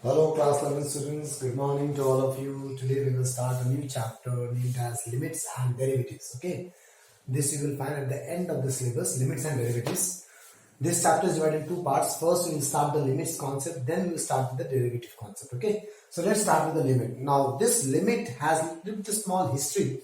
Hello class 11 students, good morning to all of you. Today we will start a new chapter named as limits and derivatives. Okay, this you will find at the end of the syllabus, limits and derivatives. This chapter is divided in two parts. First we will start the limits concept, then we will start with the derivative concept. Okay, so let's start with the limit. Now this limit has a little bit small history.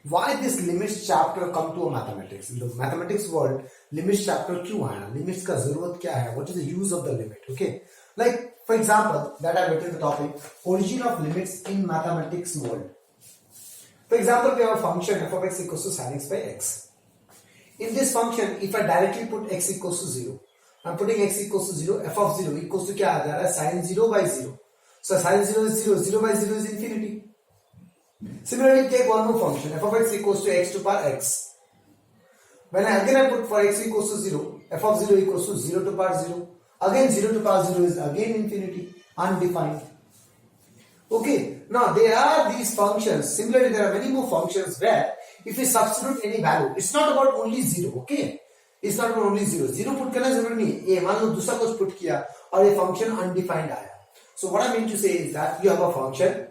Why this limits chapter come to a mathematics? In the mathematics world, limits chapter क्यों आया? Limits का जरूरत क्या है? What is the use of the limit? Okay, like for example, that I written the topic origin of limits in mathematics world. For example, we have a function f of x equals to sin x by x. In this function, if I directly put x equals to 0, I'm putting x equals to 0, f of 0 equals to क्या आ जा रहा है? Sin 0 by 0. So sin 0 is 0, 0 by 0 is infinity. Similarly, take one more function f of x equals to x to power x. When I put for x equals to 0, f of 0 equals to 0 to power 0. Again 0 to power 0 is again infinity, undefined. Okay, now there are these functions. Similarly, there are many more functions where if we substitute any value, it's not about only 0, okay? It's not about only 0. 0 put करना जरूरी नहीं है. मान लो दूसरा कुछ put किया और ये function undefined आया. So what I mean to say is that you have a function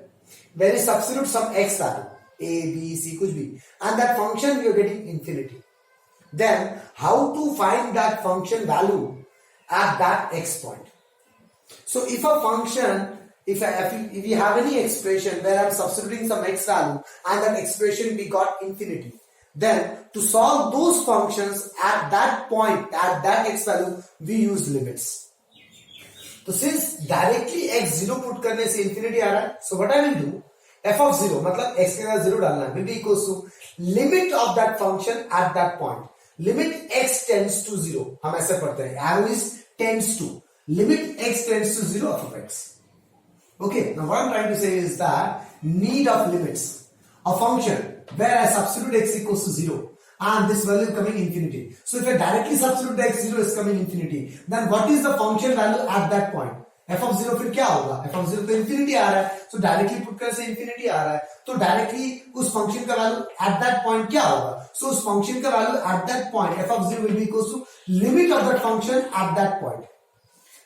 where you substitute some x value, a, b, c, कुछ भी, and that function you are getting infinity. Then how to find that function value at that x point? So if a function, if we have any expression where I'm substituting some x value and that expression we got infinity, then to solve those functions at that point, at that x value, we use limits. So since directly x 0 put करने से infinity आ रहा है, so what I will do, f of 0 मतलब x के साथ 0 डालना है, will be equals to limit of that function at that point. Limit x tends to 0. हम ऐसे पढ़ते हैं, arrow is tends to. Limit x tends to 0 f of x. Okay, now what I'm trying to say is that need of limits. A function where I substitute x equals to 0 and this value coming infinity. So if I directly substitute the x0 is coming infinity, then what is the function value at that point? f of 0 फिर क्या होगा? f of 0 तो infinity आ रहा है, so directly put करने से infinity आ रहा है, तो directly उस function का value at that point क्या होगा? So उस function का value at that point f of 0 will be equals to limit of that function at that point.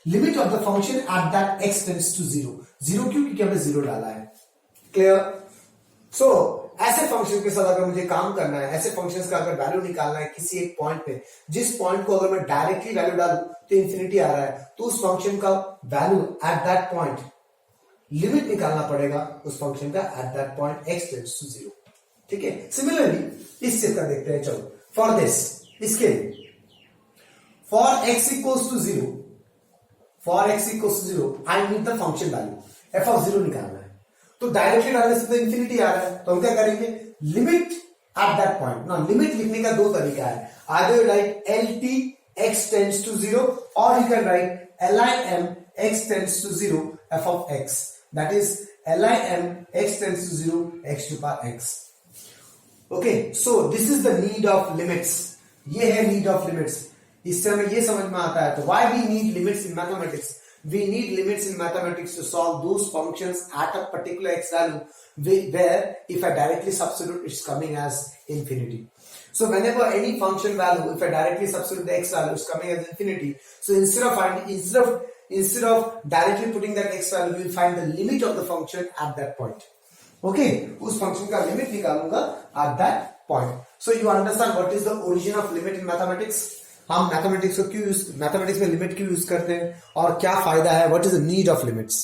Limit of the function at that x tends to 0. 0 क्यों? क्योंकि हमने 0 डाला है. Clear? So ऐसे फंक्शन के साथ अगर मुझे काम करना है, ऐसे फंक्शंस का अगर वैल्यू निकालना है किसी एक पॉइंट पे, जिस पॉइंट को अगर मैं डायरेक्टली वैल्यू डालूं तो इंफिनिटी आ रहा है, तो उस फंक्शन का value at that point limit निकालना पड़ेगा उस फंक्शन का at that point x tends to 0. ठीक है. सिमिलरली इस चीज का देखते हैं. चलो फॉर दिस, इसके for x equals to 0, for x equals to 0 I need the function value f of 0 निकालना है. तो डायरेक्टली डालने से तो इंफिनिटी आ रहा है, तो हम क्या करेंगे? Limit at that point. ना लिमिट लिखने का दो तरीका है. Either write lt x tends to 0 और you can write lim x tends to 0 f of x. That is lim x tends to 0 x to power x. Okay, so this is the need of limits. ये है need of limits. इससे हमें ये समझ में आता है. तो why we need limits in mathematics? We need limits in mathematics to solve those functions at a particular x value where if I directly substitute it's coming as infinity. So whenever any function value, if I directly substitute the x value, it's coming as infinity. So instead of directly putting that x value, we will find the limit of the function at that point. Okay, उस function का limit निकालूंगा at that point. So you understand what is the origin of limit in mathematics? हम mathematics को क्यों mathematics में limit क्यों use करते हैं और क्या फायदा है? What is the need of limits?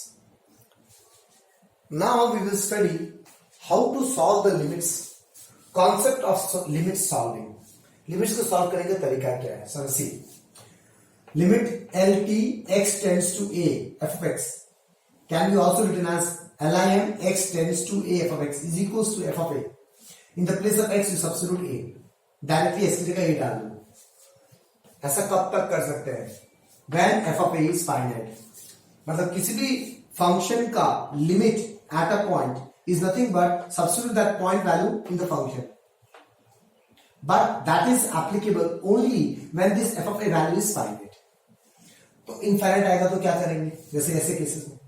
Now we will study how to solve the limits. Concept of limit solving. Limits को सॉल्व करने का तरीका क्या है? Sir see limit lt x tends to a f of x can be also written as lim x tends to a f of x is equals to f of a. In the place of x you substitute a. Directly x की जगह a डाल दो. ऐसा कब तक कर सकते हैं? When f of a is finite. मतलब किसी भी फंक्शन का limit at a point is nothing but substitute that point value in the function. But that is applicable only when this f of a value is finite. तो infinite आएगा तो क्या करेंगे? जैसे ऐसे केसेस में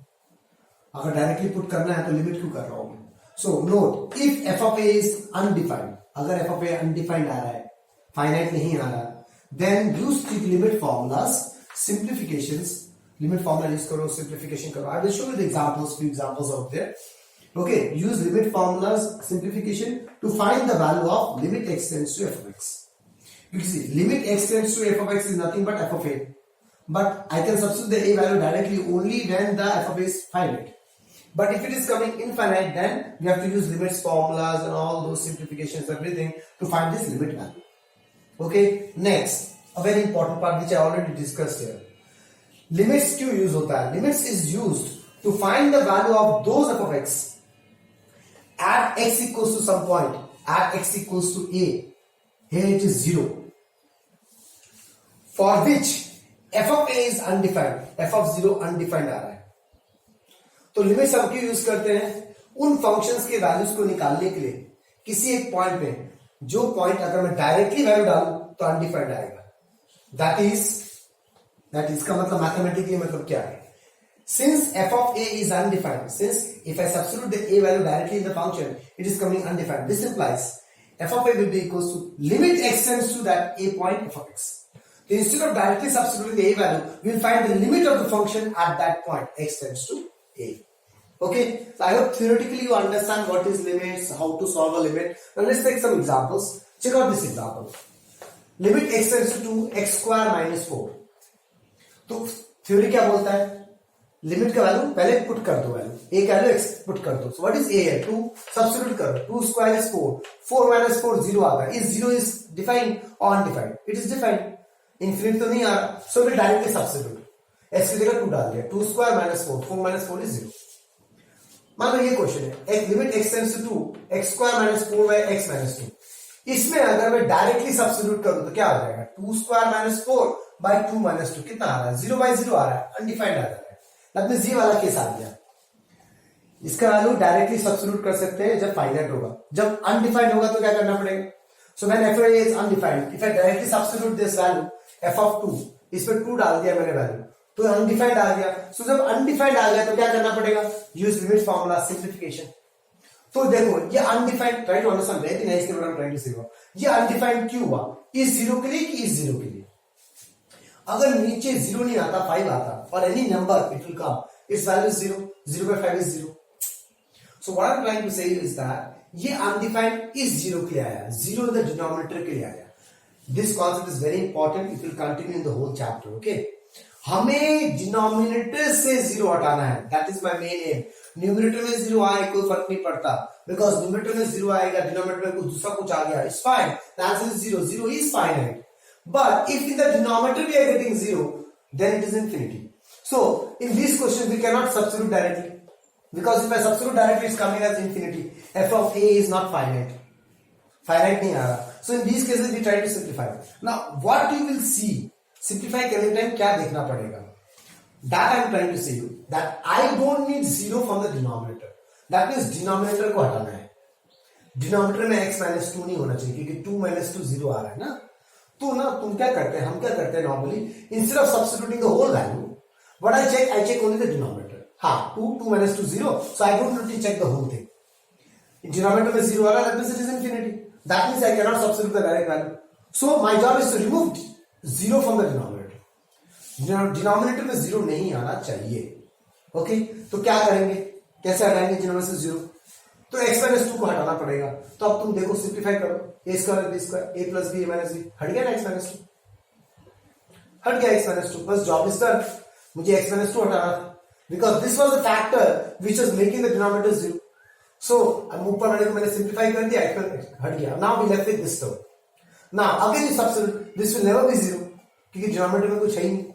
अगर डायरेक्टली पुट करना है तो लिमिट क्यों कर रहा हूं? So note, if f of a is undefined, अगर f of a undefined आ रहा है, फाइनाइट नहीं आ रहा, then use strict limit formulas, simplifications limit formula use करो, सिंप्लीफिकेशन करो. I will show you the examples, few examples out there. Okay, use limit formulas, simplification to find the value of limit x tends to f of x. You see, limit x tends to f of x is nothing but f of a. But I can substitute the a value directly only when the f of a is finite. But if it is coming infinite, then we have to use limits formulas and all those simplifications, everything to find this limit value. Okay, next, a very important part which I already discussed here. Limits क्यों use होता है? Limits is used to find the value of those f of x at x equals to some point, at x equals to a, here it is 0, for which f of a is undefined, f of 0 undefined आ रहा है. तो limits हम क्यों use करते हैं? उन functions के values को निकालने के लिए किसी एक पॉइंट में, जो पॉइंट अगर मैं डायरेक्टली वैल्यू डालूं तो अनडिफाइंड आएगा. दैट इज का मतलब मैथमेटिकली मतलब क्या है? Since f of a is undefined, since if I substitute the a value directly in the function, it is coming undefined. This implies f of a will be equals to limit x tends to that a point f of x. So instead of directly substituting the a value, we will find the limit of the function at that point x tends to a. Okay, so I hope theoretically you understand what is limits, how to solve a limit. Now let's take some examples. Check out this example. Limit x tends to 2x square minus 4. तो theory क्या बोलता है? Limit का value पहले put कर दो, value a का value x put कर दो. सो व्हाट इज a है? 2. सब्स्टिट्यूट करो. 2 स्क्वायर इज 4. 4 माइनस 4 0 आता है. इज 0 इज डिफाइंड और undefined? It is defined. Infinite तो नहीं आ रहा, so we directly substitute. x की जगह 2 डाल दिया. 2 स्क्वायर माइनस 4. 4 minus 4 is 0. मान लो ये क्वेश्चन है, एक limit x tends to 2 x square minus 4 by x minus 2. इसमें अगर मैं डायरेक्टली सब्स्टिट्यूट करूं तो क्या हो जाएगा? 2 स्क्वायर माइनस 4 बाय 2 माइनस 2 कितना आ रहा है? 0 बाय 0 आ रहा है, अनडिफाइंड आ रहा है. दैट मींस ये वाला केस आ गया. इसका वैल्यू डायरेक्टली सब्स्टिट्यूट कर सकते हैं जब फाइनाइट होगा. जब अनडिफाइंड होगा तो क्या करना पड़ेगा? So when f is undefined, if I directly substitute this value f of 2, इस पे 2 डाल दिया मैंने वैल्यू, तो अनडिफाइंड आ गया. सो जब अनडिफाइंड आ गया तो क्या करना पड़ेगा? Use limit formula, simplification. तो देखो ये undefined, try to understand very nicely what I am trying to say. ये अनडिफाइंड क्यों हुआ? इस 0 के लिए कि इस 0 के लिए? अगर नीचे 0 नहीं आता, 5 आता, और any number it will come, it's value 0, 0 by 5 is 0. So what I'm trying to say is that ये undefined इस 0 के लिए आया, 0 in the denominator के लिए आया. This concept is very important. It will continue in the whole chapter. Okay? हमें denominator से 0 हटाना है. That is my main aim. Numerator में 0 आए कोई फर्क नहीं पड़ता, बिकॉज न्यूमरेटर में 0 आएगा, डिनोमिनेटर में कुछ दूसरा कुछ आ गया, it's fine. The answer is 0. 0 is finite. But if in the denominator we are getting 0, then it is infinity. So in these questions we cannot substitute directly, because if I substitute directly it's coming as infinity. f of a is not finite. Finite नहीं आ रहा. So in these cases we try to simplify. Now what you will see, simplify करने time क्या देखना पड़ेगा? That I am trying to say you that I don't need 0 from the denominator. That means denominator को हटाना है. Denominator में x minus 2 नहीं होना चाहिए, क्योंकि 2 minus 2 0 आ रहा है ना. तो ना तुम क्या करते हैं, हम क्या करते हैं normally, instead of substituting the whole value, what I check only the denominator. हाँ, 2 minus 2 0, so I don't need to check the whole thing. Denominator में 0 आ रहा है, that means it is infinity. That means I can not substitute the direct value. So my job is to remove 0 from the denominator. Denominator में 0 नहीं आना चाहिए. Okay, तो क्या करेंगे, कैसे हटाएंगे डिनोमिनेटर से 0? तो x minus 2 को हटाना पड़ेगा. तो अब तुम देखो, सिंप्लीफाई करो. a square b square, a plus b a minus b, हट गया ना x minus 2, हट गया x minus 2. बस जॉब इज डन. मुझे x minus 2 हटाना था, because this was the factor which was making the denominator 0. So ऊपर वाले को मैंने सिंप्लीफाई कर दिया, हट गया. Now we left with this term. Now again you substitute, this will never be 0, क्योंकि डिनोमिनेटर में कुछ है ही नहीं.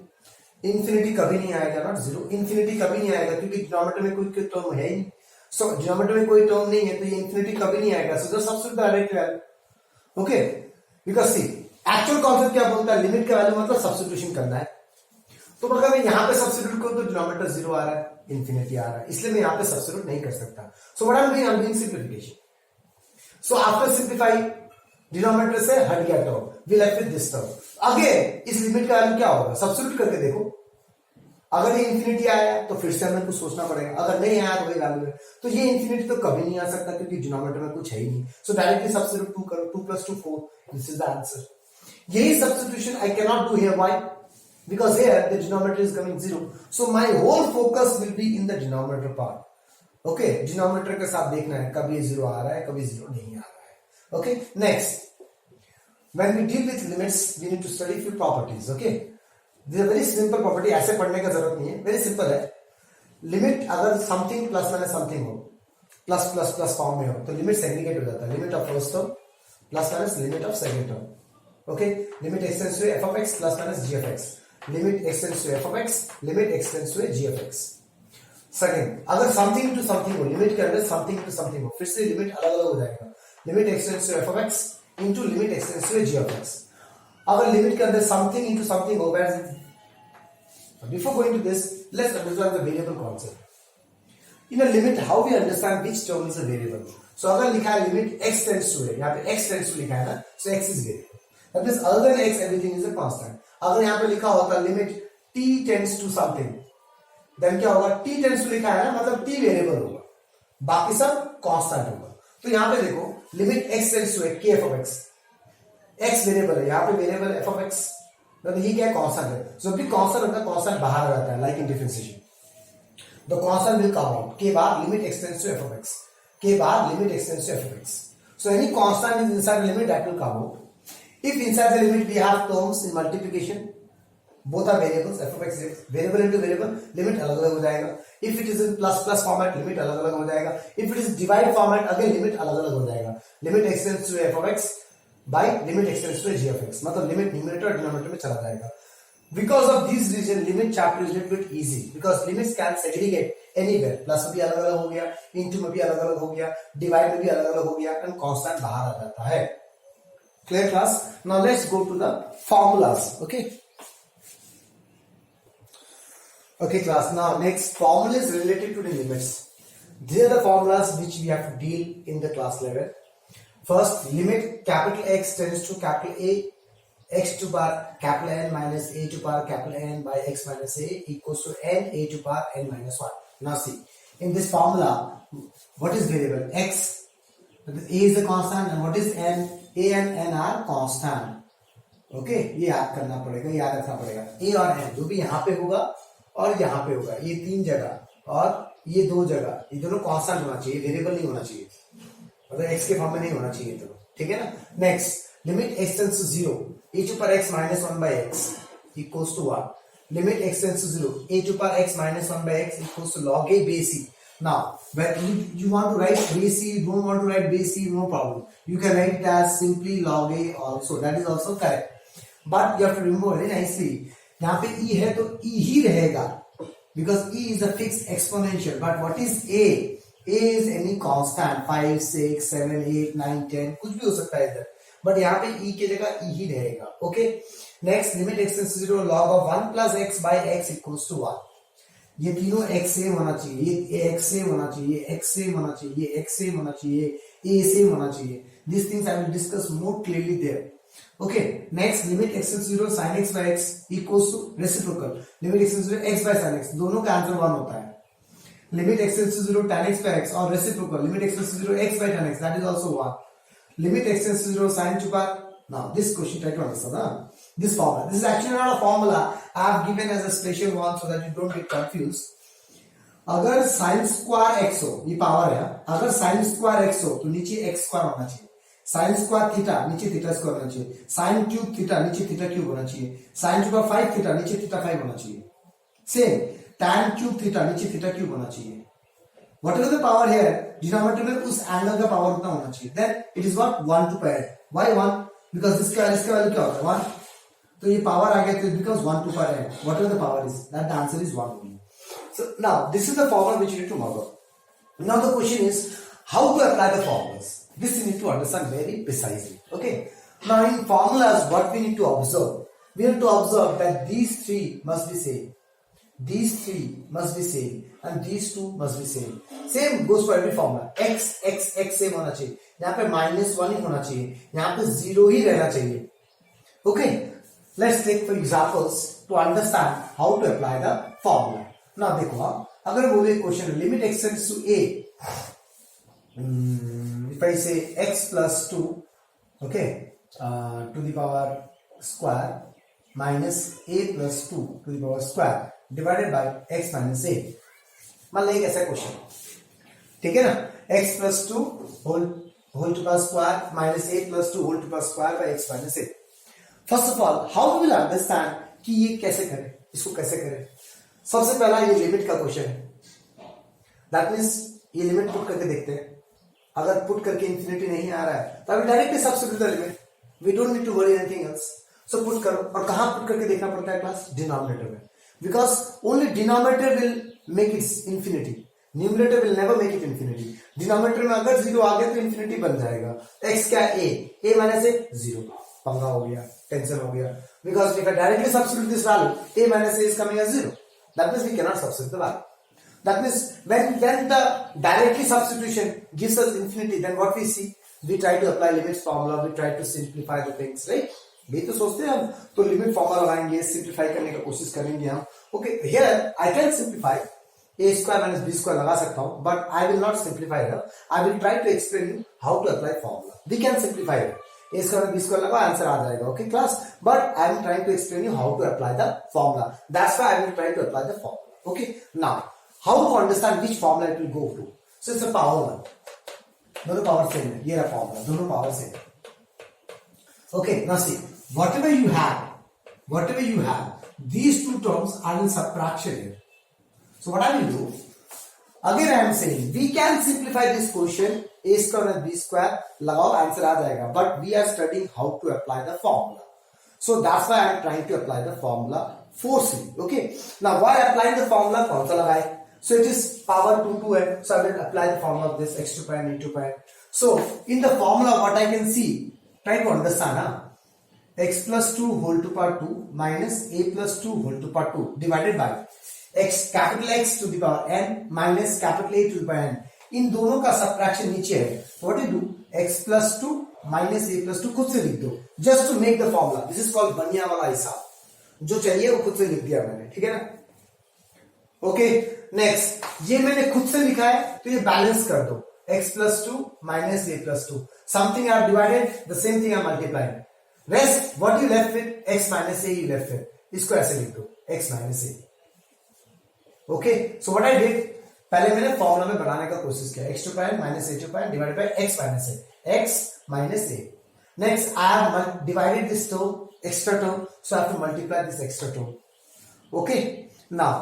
इंफिनिटी कभी नहीं आएगा, नॉट 0. इंफिनिटी कभी नहीं आएगा, क्योंकि डिनोमिनेटर में कोई टर्म है ही नहीं. सो डिनोमिनेटर में कोई टर्म नहीं है, तो ये इंफिनिटी कभी नहीं आएगा. So just substitute direct value. Okay, because see actual concept क्या बोलता है, लिमिट का वैल्यू मतलब सब्स्टिट्यूशन करना है. तो अगर मैं यहां पे सब्स्टिट्यूट करूं तो डिनोमिनेटर 0 आ रहा है, इंफिनिटी आ रहा है, इसलिए मैं यहां पे सब्स्टिट्यूट नहीं कर सकता. So what I am doing simplification. So after simplify, denominator से हट गया term, we left with this term. Again इस लिमिट का वैल्यू क्या होगा, सब्स्टिट्यूट करके देखो. अगर ये इंफिनिटी आया तो फिर से हमें कुछ सोचना पड़ेगा, अगर नहीं आया तो वही वैल्यू है. तो ये इंफिनिटी तो कभी नहीं आ सकता, क्योंकि डिनोमिनेटर में कुछ है ही नहीं. सो डायरेक्टली सब्स्टिट्यूट 2 करो, 2 + 2 4. This is the answer. यही substitution I can not do here. Why? because here the denominator is coming 0. So my whole focus will be in the denominator part. Okay, denominator के साथ देखना है कभी 0 आ रहा है कभी 0 नहीं आ रहा है. Okay, next, when we deal with limits we need to study few properties. Okay, this is a very simple property, ऐसे पढ़ने का जरूरत नहीं है, very simple है. लिमिट अगर समथिंग प्लस माइनस समथिंग हो, प्लस प्लस प्लस फॉर्म में हो तो लिमिट सेग्रीगेट हो जाता है. Limit of first term plus minus limit of second term. Okay, limit x tends to f of x plus minus g of x. Limit x tends to f of x, limit x tends to g of x. Second, अगर something to something हो, limit के अंदर something to something हो, फिर से limit अलग अलग हो जाएगा. Limit x tends to f of x into limit x tends to g of x. अगर लिमिट के अंदर समथिंग इंटू समथिंग हो, before going to this, let's understand the variable concept. In a limit, how we understand which term is a variable? So अगर लिखा है limit x tends to है, यहाँ पे x tends to लिखा है ना, so x is variable. That means other than x, everything is a constant. अगर यहाँ पे लिखा होता limit t tends to something, then क्या होगा? t tends to लिखा है ना, मतलब t वेरिएबल होगा, बाकी सब कांस्टेंट होगा. तो यहाँ पे देखो लिमिट x tends to है k f of x, x variable है, यहाँ पे वेरिएबल f of x, तो ये क्या कांस्टेंट है. जब भी कांस्टेंट होता है कांस्टेंट बाहर आ जाता है, like in differentiation. The constant will come out. के बाद limit extends to f of x. के बाद limit extends to f of x. So any constant is inside the limit that will come out. If inside the limit we have terms in multiplication, both are variables. F of x is variable into variable, limit अलग अलग हो जाएगा. If it is in plus plus format, limit अलग अलग हो जाएगा. If it is divide format, again limit अलग अलग हो जाएगा. Limit extends to f of x by limit extends to g of x. मतलब limit numerator और denominator में चला जाएगा. Because of this reason, limit chapter is a little bit easy because limits can segregate anywhere. Plus में भी अलग अलग हो गया, इंटू में भी अलग अलग हो गया, डिवाइड में भी अलग अलग हो गया, एंड कांस्टेंट बाहर आ जाता है. Clear class? Now let's go to the formulas. Okay. Okay class. Now next formula is related to the limits. These are the formulas which we have to deal in the class level. First, limit capital X tends to capital A. X to power capital N minus a to power capital N by x minus a equals to n a to power n minus 1. Now see, in this formula, what is variable? X, a is the constant, and what is n? A and n are constant. Okay, ये याद करना पड़ेगा, याद रखना पड़ेगा. a और n जो भी यहाँ पे होगा और यहाँ पे होगा, ये तीन जगह और ये दो जगह, ये दोनों constant होना चाहिए, वेरिएबल नहीं होना चाहिए, मतलब x के फॉर्म में नहीं होना चाहिए. तो ठीक है ना. Next, limit x tends to 0, a to power x minus 1 by x equals to 1. Limit x tends to 0, a to power x minus 1 by x equals to log a base c. Now, when you want to write base c, you don't want to write base c, no problem. You can write it as simply log a also. That is also correct. But you have to remember very nicely, यहाँ पे e है तो e ही रहेगा because e is a fixed exponential. But what is a? A is any constant, 5, 6, 7, 8, 9, 10, कुछ भी हो सकता है इधर. बट यहाँ पे e की जगह e ही रहेगा. Okay. Next, limit x tends to 0 log of 1 plus x by x equals to 1. ये तीनों x सेम होना चाहिए, ये x सेम होना चाहिए, x सेम होना चाहिए, x सेम होना चाहिए, a सेम होना चाहिए. These things I will discuss more clearly there. Okay. Next, limit x tends to 0 sin x by x equals to reciprocal. Limit x tends to 0 x by sin x, दोनों का answer 1 होता है. Limit x tends to 0 tan x by x और reciprocal limit x tends to 0 x by tan x, that is also 1. Limit x tends to 0 sin to power. Now this question try to understand this formula. This is actually not a formula. I have given as a special one so that you don't get confused. अगर sin square x हो, ये power है, अगर sin square x हो तो नीचे x square होना चाहिए. sin square theta नीचे theta square होना चाहिए. sin cube theta नीचे theta cube होना चाहिए. sin to power 5 theta नीचे theta 5 होना चाहिए. Same tan cube theta नीचे theta cube होना चाहिए. Whatever the power here, denominator में उस एंगल का पावर उतना होना चाहिए. Then it is what 1 to power. Why 1? Because इसका वैल्यू क्या होता है 1. तो ये पावर आ गया तो it becomes 1 to power n. Whatever the power is, that the answer is 1 only. So now this is the formula which you need to remember. Now the question is how to apply the formulas. This you need to understand very precisely. Okay. Now in formulas, what we need to observe? We have to observe that these three must be same. These three must be same and these two must be same. Same goes for every formula. X x x same होना चाहिए. यहाँ पे -1 ही होना चाहिए. यहाँ पे 0 ही रहना चाहिए. Okay. Let's take for examples to understand how to apply the formula. Now देखो अगर बोले question limit x tends to a, if I say x plus 2, okay, to the power square minus A plus 2 to the power square divided by X minus A. मान लीजिए ऐसा question, ठीक है ना, x plus 2 whole to power square minus A plus 2 whole to power square by X minus A. First of all how will understand कि ये कैसे करें, इसको कैसे करें। सबसे पहला ये लिमिट का क्वेश्चन है, दैट मीन्स ये लिमिट पुट करके देखते हैं। अगर पुट करके इंफिनिटी नहीं आ रहा है तो अभी directly substitute the limit, we don't need to worry anything else. So put करो, और कहां पुट करके देखना पड़ता है क्लास, डिनोमिनेटर में, because only denominator will make it infinity, numerator will never make it infinity. Denominator में अगर जीरो आ गया तो इंफिनिटी बन जाएगा। एक्स क्या है, ए माइनस ए जीरो, पंगा हो गया, टेंशन हो गया, because if I directly substitute this value a minus a is coming as zero, that means we cannot substitute the value. That means when the directly substitution gives us infinity, then what we see, we try to apply limits formula, we try to simplify the things, right? ये तो सोचते हैं हम, तो limit formula लगाएंगे, simplify करने की कोशिश करेंगे हम। Okay, here I can simplify a square minus b square लगा सकता हूं, but I will not simplify here, I will try to explain you how to apply formula. We can simplify a square b square लगा, answer आ जाएगा, okay class, but I am trying to explain you how to apply the formula, that's why I will try to apply the formula. Okay, now how to understand which formula it will go to. So it's a power one, दोनों power same है, ये रहा formula, दोनों power same है। Okay, now see, whatever you have, these two terms are in subtraction here. So what I will do, again I am saying we can simplify this quotient a square and b square, लगाओ answer आ जाएगा, but we are studying how to apply the formula. So that's why I am trying to apply the formula forcefully. Okay, now while applying the formula, कौन सा लगाए, so it is power 2 to n, so I will apply the formula of this x to power n e to power n. So in the formula what I can see, try to understand, x plus 2 whole to power 2 minus a plus 2 whole to power 2 divided by x capital X to the power n minus capital A to the power n. इन दोनों का subtraction नीचे है, what do you do, x plus 2 minus a plus 2 खुद से लिख दो, just to make the formula. This is called बनिया वाला हिसाब, जो चाहिए वो खुद से लिख दिया मैंने, ठीक है ना। ओके, नेक्स्ट, ये मैंने खुद से लिखा है तो ये बैलेंस कर दो, x plus 2 minus a plus 2, something I have divided, the same thing I am multiplying, rest what you left with, x minus a you left with, इसको ऐसे लिख दो, x minus a। Okay, so what I did, पहले मैंने formula में बनाने का कोशिश किया, x to power minus a to power divided by x minus a, x minus a। next I have divided this term, extra term, so I have to multiply this extra term। okay, now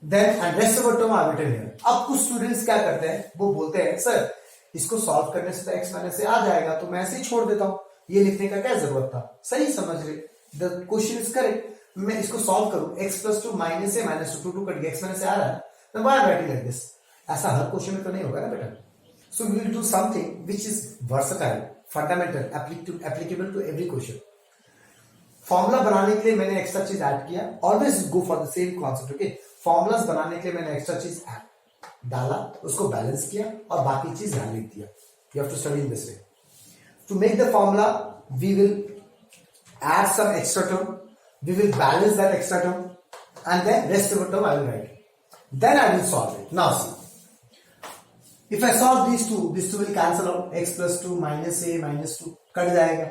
then and rest of the term I have written here। अब कुछ students क्या करते हैं, वो बोलते हैं sir इसको solve करने से तो x माइनस से आ जाएगा, तो मैं ऐसे ही छोड़ देता हूं, ये लिखने का क्या जरूरत था। सही समझ रहे, द क्वेश्चन इज करेक्ट, मैं इसको सॉल्व करूं, x प्लस 2 माइनस ए माइनस 2 2 कट गया, x माइनस से आ रहा है, then why I am writing like this। ऐसा हर क्वेश्चन में तो नहीं होगा ना बेटा। So we will do something which is versatile, fundamental, applicable to every question। Formula बनाने के लिए मैंने एक्स्ट्रा चीज ऐड किया, always go for the same concept. Okay, formulas बनाने के लिए मैंने एक्स्ट्रा चीज डाला, उसको बैलेंस किया और बाकी चीज ध्यान लिख दिया। You have to study in this way to make the formula. We will add some extra term, we will balance that extra term, and then rest of the term I will write, then I will solve it. Now see, if I solve these two will cancel out, x plus 2 minus a minus 2 cut जाएगा,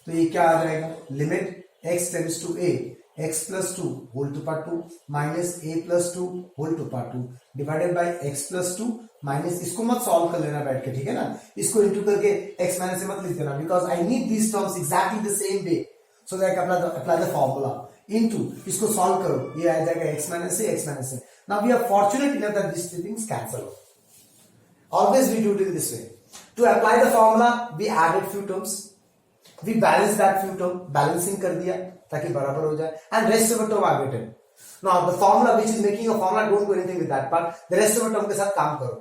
तो ये क्या आ जाएगा, limit x tends to a, x plus 2 whole to power 2 minus a plus 2 whole to power 2 divided by x plus 2 minus, इसको मत solve कर लेना बैठ के, ठीक है ना, इसको इंटू करके x माइनस से मत लिख देना, because I need these terms exactly the same way, so that apply the formula into, इसको सॉल्व करो, ये आ जाएगा x माइनस से x माइनस से। Now we are fortunate enough that this things cancel out. Always we do it this way. To apply the formula, we added few terms, we balanced that few term, balancing कर दिया ताकि बराबर हो जाए, and rest of the term are written. Now the formula which is making a formula, don't do anything with that part. The rest of the term के साथ काम करो.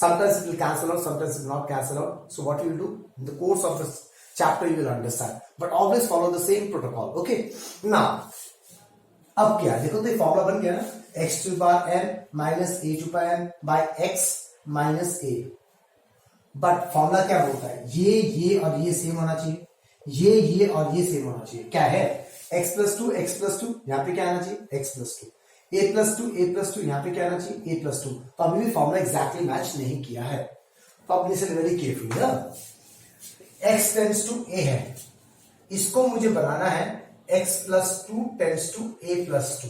Sometimes it will cancel out, sometimes it will not cancel out. So what you will do in the course of this chapter you will understand. But always follow the same protocol. Okay. Now अब क्या देखो, तो ये formula बन गया ना, x to the power n minus a to the power n by x minus A. But formula क्या बोलता है, ये और ये सेम होना चाहिए, ये और ये सेम होना चाहिए। क्या है, x प्लस 2 यहाँ पे क्या आना चाहिए, x प्लस 2, a प्लस 2 यहाँ पे क्या आना चाहिए, a प्लस 2। तो अभी भी फॉर्मूला एग्जैक्टली मैच नहीं किया है, तो अब listen very carefully. x tends to a है, इसको मुझे बनाना है x plus 2 tends to a plus 2,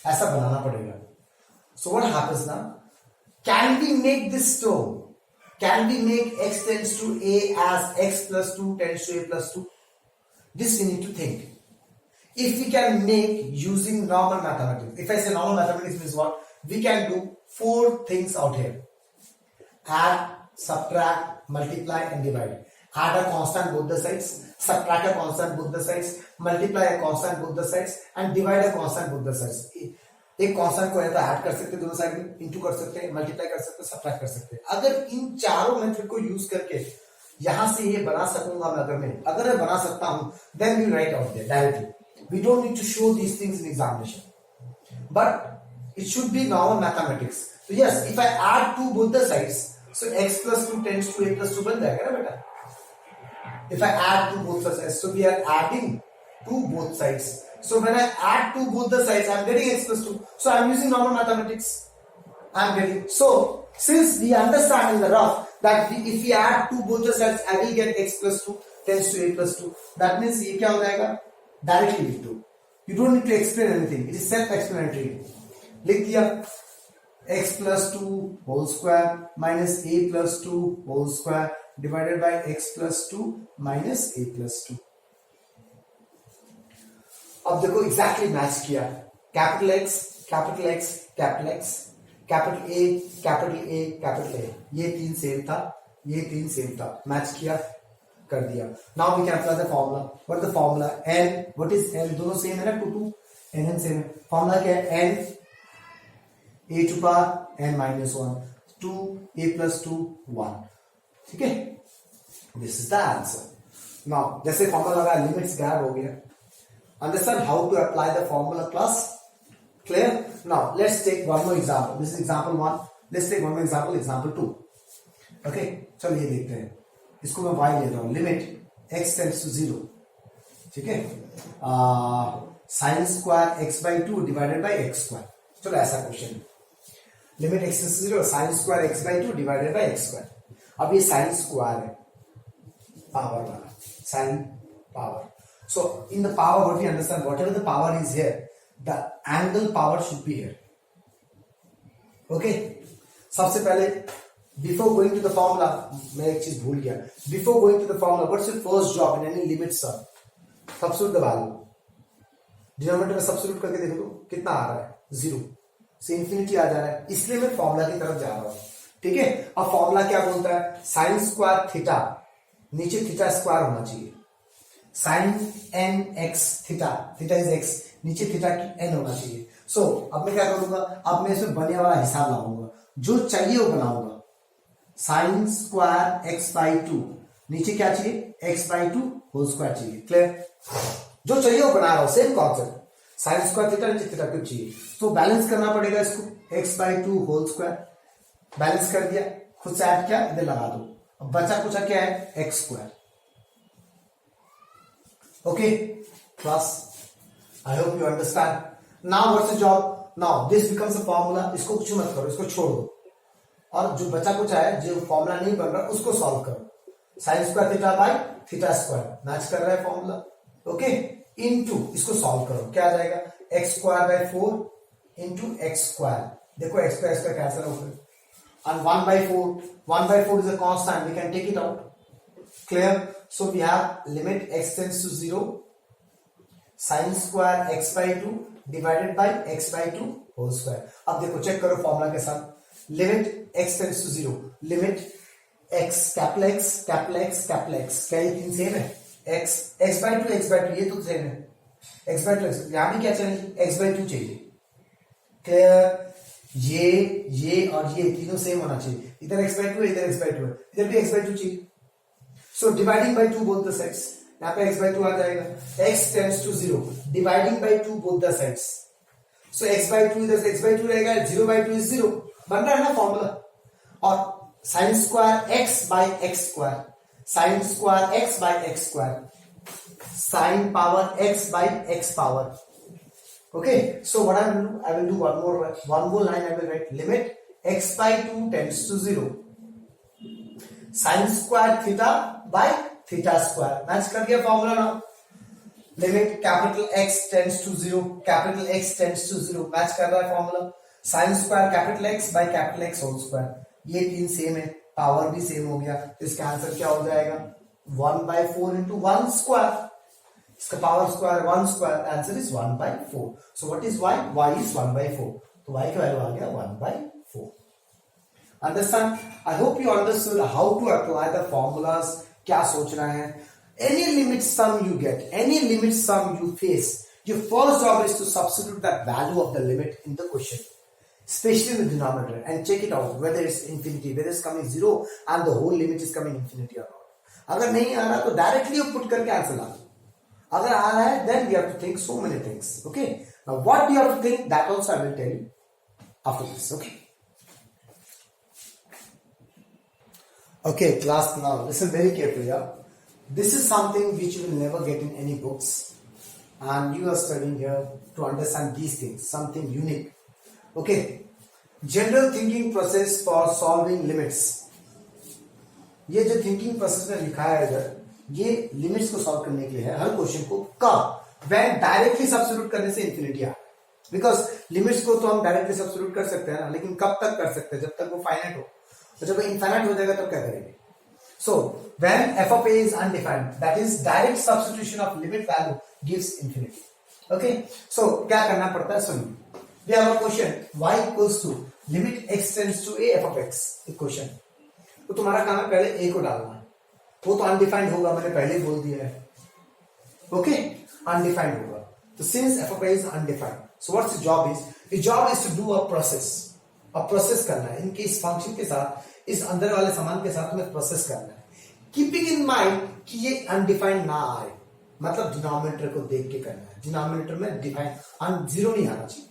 ऐसा बनाना पड़ेगा. So what happens now? Can we make this term? Can we make x tends to a as x plus 2 tends to a plus 2? This we need to think. If we can make using normal mathematics, if I say normal mathematics means what? We can do 4 things out here. Add, subtract, multiply and divide. Add a constant both the sides, subtract a constant both the sides, multiply a constant both the sides and divide a constant both the sides. एक constant को है तो add कर सकते हैं दोनों side में, into कर सकते हैं, मल्टीप्लाई कर सकते हैं, सब्ट्रैक्ट कर सकते हैं. अगर इन चारों मेथड को यूज करके यहां से ये बना सकूंगा मैं, अगर मैं बना सकता हूं, then we write out there directly. We don't need to show these things in examination, but it should be normal mathematics. तो yes, if I add to both the sides, so x plus 2 tends to a plus 2 बन जाएगा ना बेटा. If I add to both the sides, so we are adding to both sides. So when I add to both the sides, I am getting x plus 2. So I am using normal mathematics. I am getting. So since we understand in the rough that if we add to both the sides, I will get x plus 2 tends to a plus 2. That means ये क्या हो जाएगा? Directly लिख दो. You don't need to explain anything. It is self-explanatory. लिख दिया. X plus 2 whole square minus a plus 2 whole square divided by x plus 2 minus a plus 2. अब देखो एग्जैक्टली मैच किया. Capital X, capital X, capital X, capital A, capital A, capital A. ये 3 same था, ये 3 same था, match किया, कर दिया. Now we can apply the formula. What the formula? n. What is n? दोनों सेम है ना, 2 2 n सेम है. फॉर्मूला क्या है? n a to power n minus 1 2 a plus 2 1. ठीक है, this is the answer. Now जैसे फॉर्मूला लगा, लिमिट्स गायब हो गया. Understand how to apply the formula, class? Clear? Now let's take one more example. This is example 1. Let's take one more example, example 2. Okay, चलो ये देखते हैं. इसको मैं y ले रहा हूं. Limit x tends to 0. ठीक है, sin square x by 2 divided by x square. चलो ऐसा question. Limit x tends to 0, sin square x by 2 divided by x square. अब ये sin स्क्वायर है, पावर वाला, sin power. So in the power, what we understand, whatever the power is here, the angle power should be here. Okay. सबसे पहले before going to the formula, मैं एक चीज भूल गया. Before going to the formula, what's your first job in any limit sum? Substitute the value. Denominator में substitute करके देखो तो कितना आ रहा है? 0 से इंफिनिटी आ जा रहा है, इसलिए मैं फॉर्मूला की तरफ जा रहा हूं. ठीक है, अब फॉर्मूला क्या बोलता है? साइन स्क्वायर थीटा, नीचे थीटा स्क्वायर होना चाहिए. Sine n x theta, theta is x, नीचे थीटा की एन होना चाहिए. सो अब मैं क्या करूंगा? अब मैं इसमें बनने वाला हिसाब लाऊंगा, जो चाहिए वो बनाऊंगा. साइन स्क्वायर एक्स बाई 2, नीचे क्या चाहिए? एक्स बाई 2 होल स्क्वायर चाहिए. क्लियर? जो चाहिए वो बना रहा हूं, same concept. Sine square theta, नीचे थीटा कुछ चाहिए, तो बैलेंस करना पड़ेगा इसको. X by 2 whole square balance कर दिया, खुद से ऐड किया, इधर लगा दो. अब बचा कुछ क्या है? X square. Okay, class. I hope you understand. Now what's the job? Now this becomes a formula. इसको कुछ मत करो, इसको छोड़ दो, और जो बचा कुछ है, जो फॉर्मूला नहीं बन रहा, उसको सॉल्व करो. Sign square theta by theta square match कर रहा है फॉर्मूला. ओके, इनटू इसको सॉल्व करो, क्या आ जाएगा? X square by 4 into x square. देखो एक्स स्क्वायर कैंसिल हो गया, and 1 by 4 is a constant, we can take it out. Clear? So we have limit x tends to 0, sin square x by 2 divided by x by 2 whole square. अब देखो check करो formula के साथ. Limit x tends to 0, limit x capital x capital x capital x, क्या ये तीन same है? x by 2 ये तो सेम है. x by 2 यहां भी क्या चाहिए? x by 2 चाहिए. क्लियर? ये और ये तीनों सेम होना चाहिए. इधर x by 2 है, इधर x by 2 है, इधर भी x by 2 चाहिए. So dividing by 2 both the sides, यहाँ पे x by 2 आ जाएगा. x tends to 0, dividing by 2 both the sides. So x by 2 इधर से x by 2 रहेगा, 0 by 2 is 0. बन रहा है ना फॉर्मूला. और sin square x by x square, sin square x by x square, sin power x by x power. Okay, so what I will do? I will do one more line. I will write limit x by 2 tends to 0. Sine square theta by theta square match कर गया formula. Now limit capital X tends to 0, capital X tends to 0, match कर रहा है formula sine square capital X by capital X whole square, ये तीन same है, power भी same हो गया, तो इसका आंसर क्या हो जाएगा 1/4 into 1 स्क्वायर, इसका power square 1 square, answer is 1/4. So what is y? y is 1/4, तो y की वैल्यू आ गया 1/4. Understand? I hope you understood how to apply the formulas. क्या सोचना है? any limit sum you get, any limit sum you face, your first job is to substitute that value of the limit in the question, especially in the denominator, and check it out whether it's infinity, whether it's coming 0 and the whole limit is coming infinity or not. अगर नहीं आ रहा तो directly you put करके answer ला दो. अगर आ रहा है then we have to think so many things. Okay, now what you have to think, that also I will tell you after this. Okay class, now listen very carefully. This is something which you will never get in any books, and you are studying here to understand these things, something unique. Okay, general thinking process for solving limits. ये जो thinking process में लिखा है इधर, ये limits को solve करने के लिए है. हर क्वेश्चन को कब व्हेन डायरेक्टली सब्स्टिट्यूट करने से इंफिनिटी आ, बिकॉज लिमिट्स को तो हम डायरेक्टली सब्स्टिट्यूट कर सकते हैं ना, लेकिन कब तक कर सकते हैं? जब तक वो फाइनाइट हो. तो जब इनफाइनाइट हो जाएगा तब क्या करेंगे? So when f of a is undefined, that is direct substitution of limit value gives infinity. Okay, so क्या करना पड़ता है? सुनिए, we have a question y equals to limit x tends to a f of x equation. तो तुम्हारा काम है पहले a को डालना है, वो तो अनडिफाइंड होगा, मैंने पहले ही बोल दिया है. ओके, अनडिफाइंड होगा. तो since f of a is undefined, so what's the job is? The job is to do a process करना है. इनके इस फंक्शन के साथ, इस अंदर वाले सामान के साथ में प्रोसेस करना है, कीपिंग इन माइंड कि ये अनडिफाइंड ना आए, मतलब डिनोमिनेटर को देख के करना है. डिनोमिनेटर में डिफाइन जीरो नहीं आना चाहिए.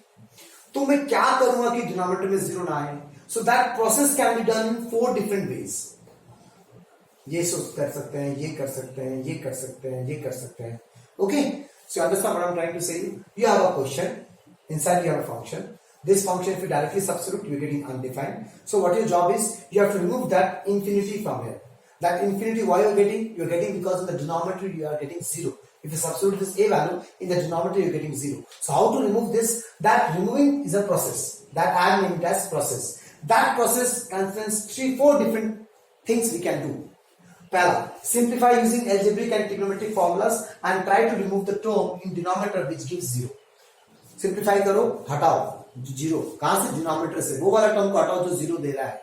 तो मैं क्या करूंगा कि डिनोमिनेटर में जीरो ना आए? So that process can be done in 4 different ways. ये कर सकते हैं, ये कर सकते हैं, ये कर सकते हैं, ये कर सकते हैं. Okay, so understand what I am trying to say. You have a question, inside you have a function. This function, if you directly substitute, you're getting undefined. So what your job is, you have to remove that infinity from here. That infinity, why you're getting because in the denominator you are getting 0. If you substitute this a value in the denominator, you're getting 0. So how to remove this? That removing is a process that I am named as process. That process contains 3-4 different things we can do. Pehla, simplify using algebraic and trigonometric formulas and try to remove the term in denominator which gives 0. Simplify करो, हटाओ zero. कहां से? Denominator से. वो वाला term को हटाओ जो जीरो दे रहा है.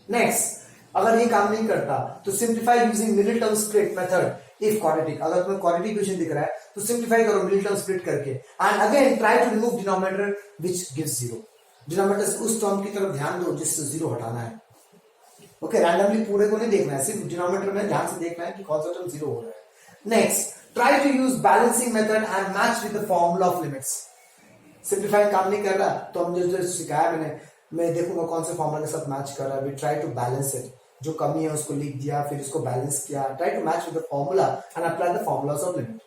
नेक्स्ट, अगर ये काम नहीं करता तो simplify using middle term split method if quadratic. अगर तुम्हें क्वाड्रेटिक इक्वेशन दिख रहा है तो सिंप्लीफाई करो मिडिल टर्म स्प्लिट करके, and again try to remove denominator which gives 0. Denominator से उस टर्म की तरफ ध्यान दो जिससे 0 हटाना है. ओके, रैंडमली पूरे को नहीं देखना है, सिर्फ डिनोमिनेटर में ध्यान से देखना है कि कौन सा टर्म 0 हो रहा है. Next, try to use balancing method and match with the formula of limits. Simplify काम नहीं कर रहा तो हम जो सिखाया मैं देखूंगा कौन से फॉर्मूला के साथ मैच कर रहा है. We try to balance it. जो कमी है उसको लिख दिया, फिर इसको बैलेंस किया. Try to match with the formula and apply the formulas of limit.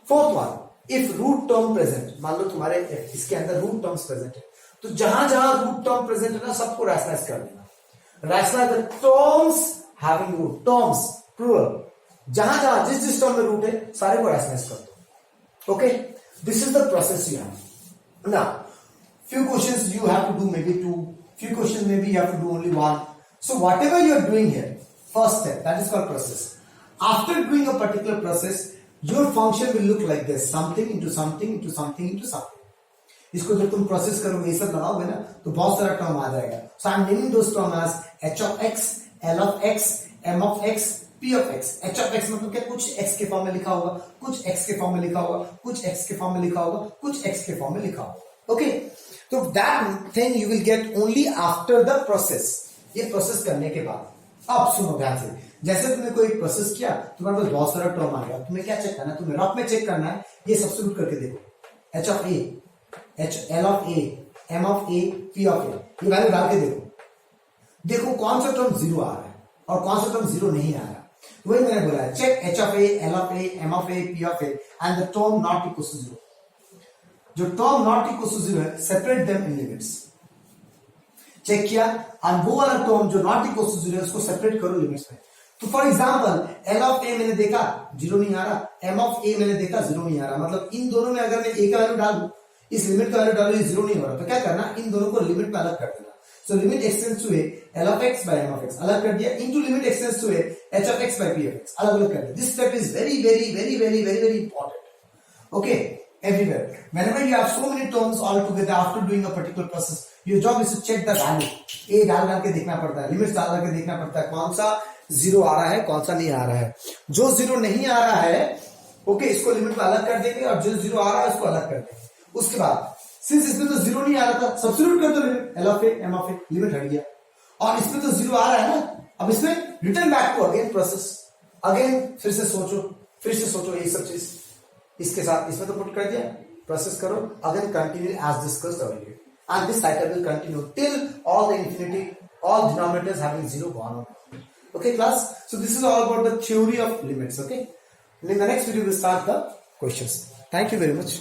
Fourth one, if root term present, मान लो तुम्हारे इसके अंदर रूट टर्म्स प्रेजेंट है, तो जहां जहां रूट टर्म प्रेजेंट है ना, सबको रैशनलाइज कर देना. Rationalise the terms having root, terms plural. जहां जहां जिस टर्म में रूट है सारे को रैशनलाइज कर दो. Okay, this is the process you have. Now, few questions you have to do maybe 2, few questions maybe you have to do only 1. So whatever you are doing here, first step, that is called process. After doing a particular process, your function will look like this, something into something into something into something. इसको जब तुम process करोगे, ये सब लगाओगे ना, तो बहुत सारा टर्म आ जाएगा. So I am naming those terms as h of x, l of x, m of x, p of x. h of x मतलब क्या? कुछ x के फॉर्म में लिखा होगा, कुछ x के फॉर्म में लिखा होगा, कुछ x के फॉर्म में लिखा होगा, कुछ x के फॉर्म में लिखा होगा. ओके, तो that thing you will get only after the process. ये प्रोसेस करने के बाद. अब सुनो ध्यान से, जैसे तुमने कोई प्रोसेस किया, तुम्हारे पास बहुत सारा टर्म आ गया. तुम्हें क्या चेक करना है? तुम्हें रफ में चेक करना है. ये सब्स्टिट्यूट करके देखो. h of a, h l of a, m of a, p of a, ये वैल्यू डाल के देखो कौन सा टर्म 0 आ रहा है और कौन सा टर्म 0 नहीं आ रहा. वही मैंने बोला है, check h of a, l of a, m of a, p of a and the term not equals to 0. जो टर्म नॉट इक्वल टू 0 है, separate them in limits. Check किया, और वो वाला टर्म जो नॉट इक्वल टू 0 है उसको separate करो लिमिट्स में. तो फॉर एग्जाम्पल एल ऑफ ए मैंने देखा 0 नहीं आ रहा, एम ऑफ ए मैंने देखा 0 नहीं आ रहा, मतलब इन दोनों में अगर मैं ए का वैल्यू डालू, इस लिमिट का वैल्यू डालू, ये 0 नहीं हो रहा, तो क्या करना, इन दोनों को लिमिट में अलग कर देना। So limit x tends to a l of x by m of x अलग कर दिया, into limit x tends to a h of x by p of x अलग अलग कर दिया। This step is very very very very very very important. Okay, everywhere whenever you have so many terms all together after doing a particular process, your job is to check the value। ए डाल के देखना पड़ता है, limits डाल के देखना पड़ता है, कौन सा 0 आ रहा है, कौन सा नहीं आ रहा है। जो 0 नहीं आ रहा है, ओके, इसको लिमिट में अलग कर देंगे, और जो 0 आ रहा है उसको अलग कर देंगे। उसके बाद सिंस इसमें तो 0 नहीं आ रहा था, सब्स्टिट्यूट कर दो limit, l of a m of a, limit हट गया। और इसमें तो 0 आ रहा है ना, अब इसमें return back to again process, again फिर से सोचो ये सब चीज इसके साथ, इसमें तो पुट कर दिया, प्रोसेस करो, again continue as discussed earlier, and this cycle will continue till all the infinity, all denominators having 0 gone on. Okay class, so this is all about the theory of limits. Okay, in the next video we'll start the questions. Thank you very much.